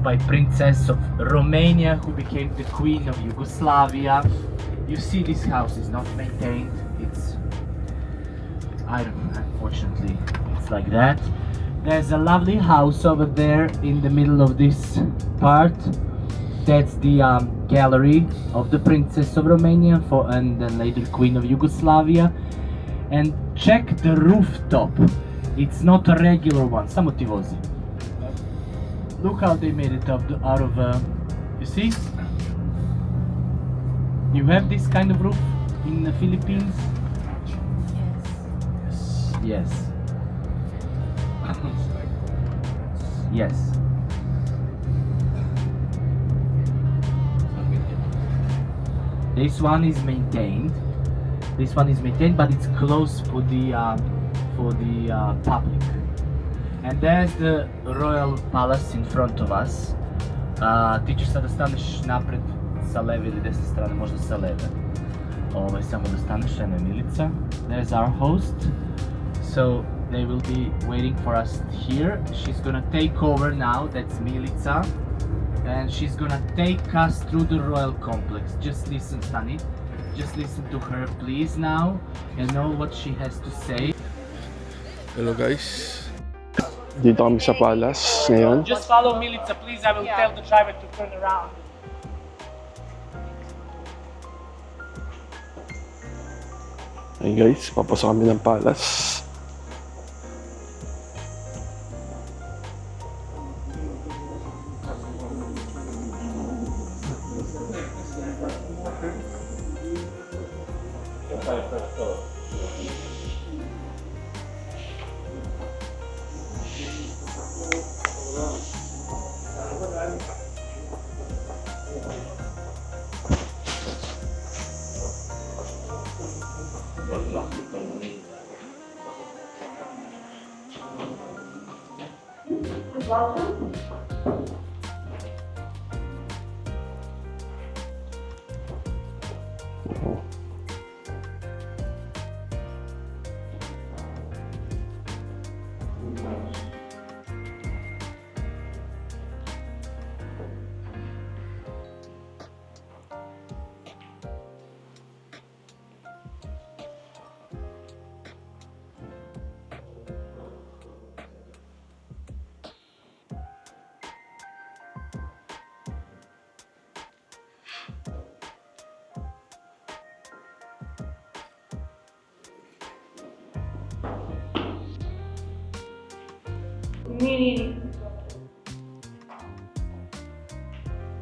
by Princess of Romania, who became the Queen of Yugoslavia. You see, this house is not maintained. It's, I don't know, unfortunately, it's like that. There's a lovely house over there in the middle of this part. That's the gallery of the Princess of Romania and then later Queen of Yugoslavia. And check the rooftop. It's not a regular one. Samo ti vozi. Look how they made it out of. You see? You have this kind of roof in the Philippines? Yes. Yes. This one is maintained. This one is maintained, but it's closed for the public. And there's the Royal Palace in front of us. Ti ćeš sad da staneš napred sa leve ili desne strane, možda sa leve. Samo da staneš, eno je Milica. There's our host. So they will be waiting for us here. She's gonna take over now, that's Milica. And she's gonna take us through the royal complex. Just listen, Stani. Just listen to her, please, now. And know what she has to say. Hello guys. Dito kami sa palace ngayon. Just follow Milica, please. I will tell the driver to turn around. Hey guys, papasok kami ng palace. Welcome.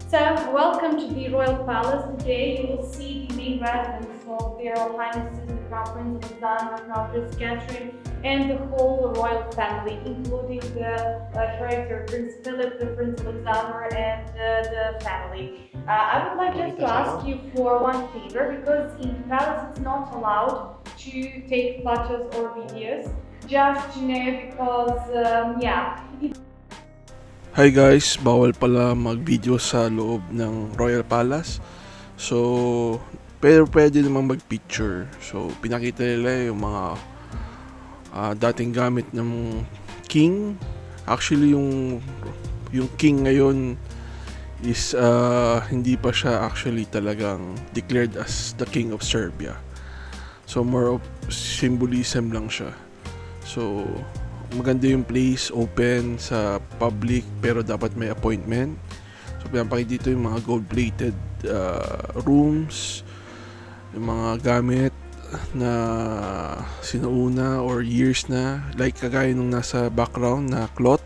So, welcome to the Royal Palace. Today you will see the main residence of their Royal Highnesses, the Crown Prince Alexander, Crown Prince Catherine, and the whole royal family, including the hereditary Prince Philip, the Prince Alexander, and the family. I would like just to ask you for one favor, because in the palace it's not allowed to take photos or videos. Just to know, because Hi guys, bawal pala mag-video sa loob ng Royal Palace. So, pero pwede namang mag-picture. So, pinakita nila yung mga dating gamit ng king. Actually, yung king ngayon is hindi pa siya actually talagang declared as the King of Serbia. So, more of symbolism lang siya. So, maganda yung place, open sa public, pero dapat may appointment. So pinapakita dito yung mga gold-plated rooms, yung mga gamit na sinauna or years na, like kagaya nung nasa background na cloth.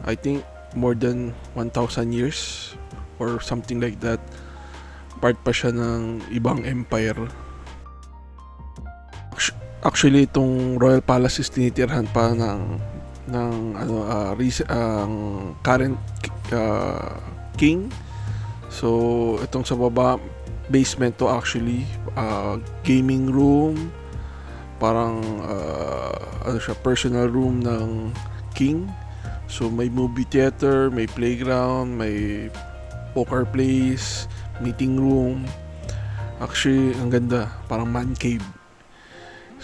I think more than 1,000 years or something like that. Part pa siya ng ibang empire. Actually, itong Royal Palace is tinitirhan pa ng current king. So, itong sa baba, basement to actually, gaming room, parang personal room ng king. So, may movie theater, may playground, may poker place, meeting room. Actually, ang ganda, parang man cave.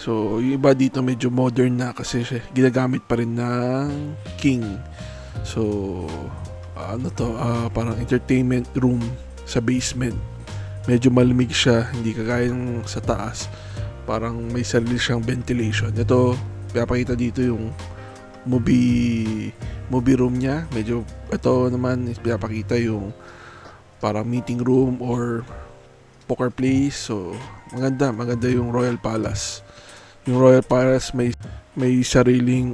So, yung iba dito medyo modern na kasi ginagamit pa rin ng king. So, parang entertainment room sa basement. Medyo malamig siya, hindi kagaya ng sa taas. Parang may sarili siyang ventilation. Ito, pinapakita dito yung movie room niya. Medyo, ito naman is pinapakita yung parang meeting room or poker place. So, maganda yung Royal Palace. Yung Royal Palace may sariling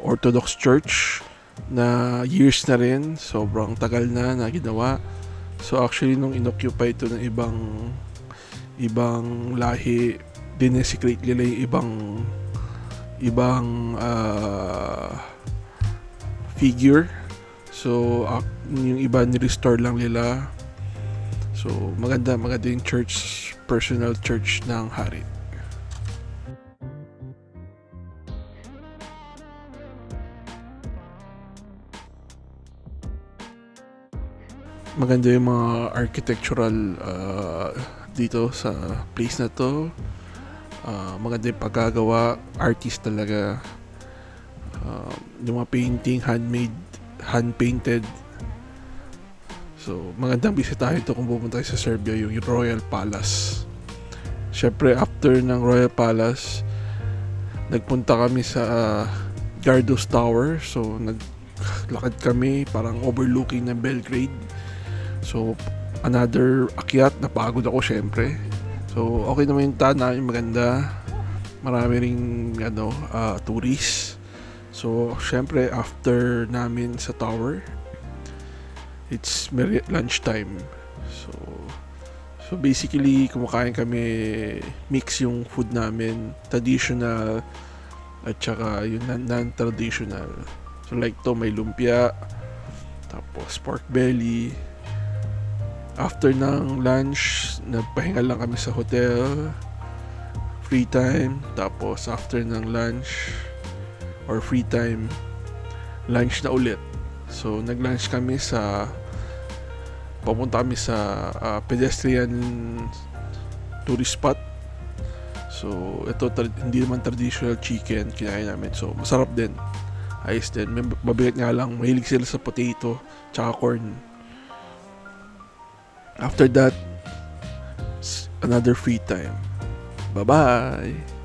Orthodox Church na years na rin. Sobrang tagal na ginawa. So actually nung inoccupy ito ng ibang lahi, dinesecrate nila yung ibang figure. So yung iba ni-restore lang nila. So maganda yung church, personal church ng hari. Maganda yung mga architectural dito sa place na to. Maganda yung pagkagawa, artist talaga. Yung mga painting, hand painted. So magandang bisitahin ito kung pupunta kayo sa Serbia, yung Royal Palace. Syempre after ng Royal Palace, nagpunta kami sa Gardos Tower. So naglakad kami parang overlooking ng Belgrade. So, another akyat, napagod ako syempre. So, okay naman yung tanay, maganda. Marami ring tourists. So, syempre after namin sa tower, it's lunchtime. So basically, kumakain kami, mix yung food namin, traditional at saka yung non-traditional. So like to may lumpia, tapos pork belly. After ng lunch, nagpahinga lang kami sa hotel, free time. Tapos after ng lunch or free time, lunch na ulit. So nag-lunch kami papunta kami sa pedestrian tourist spot. So ito hindi naman traditional chicken kinain namin. So masarap din, ayos din. Mabigat nga lang, mahilig sila sa potato tsaka corn. After that, another free time. Bye-bye!